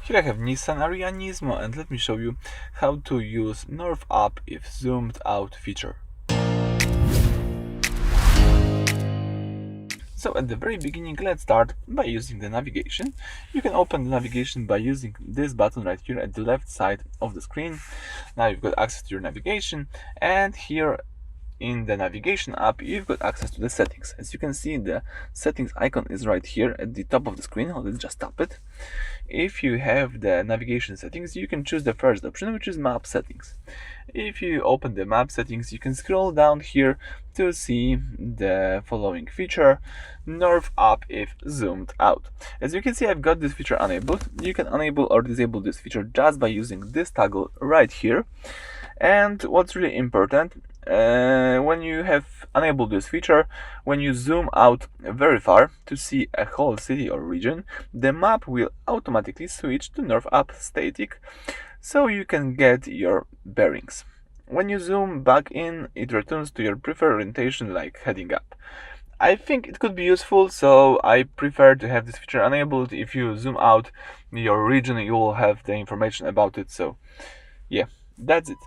Here I have Nissan Ariya NiSmo, and let me show you how to use Nerve Up if zoomed out feature. So at the very beginning, let's start by using the navigation. You can open the navigation by using this button right here at the left side of the screen. Now you've got access to your navigation, and here in the navigation app, you've got access to the settings. As you can see, the settings icon is right here at the top of the screen. Let's just tap it. If you have the navigation settings, you can choose the first option, which is map settings. If you open the map settings, you can scroll down here to see the following feature: Nerve Up if zoomed out. As you can see, I've got this feature enabled. You can enable or disable this feature just by using this toggle right here. And what's really important, when you have enabled this feature, when you zoom out very far to see a whole city or region, the map will automatically switch to Nerve Up static, so you can get your bearings. When you zoom back in, it returns to your preferred orientation, like heading up. I think it could be useful, so I prefer to have this feature enabled. If you zoom out your region, you will have the information about it. So yeah, that's it.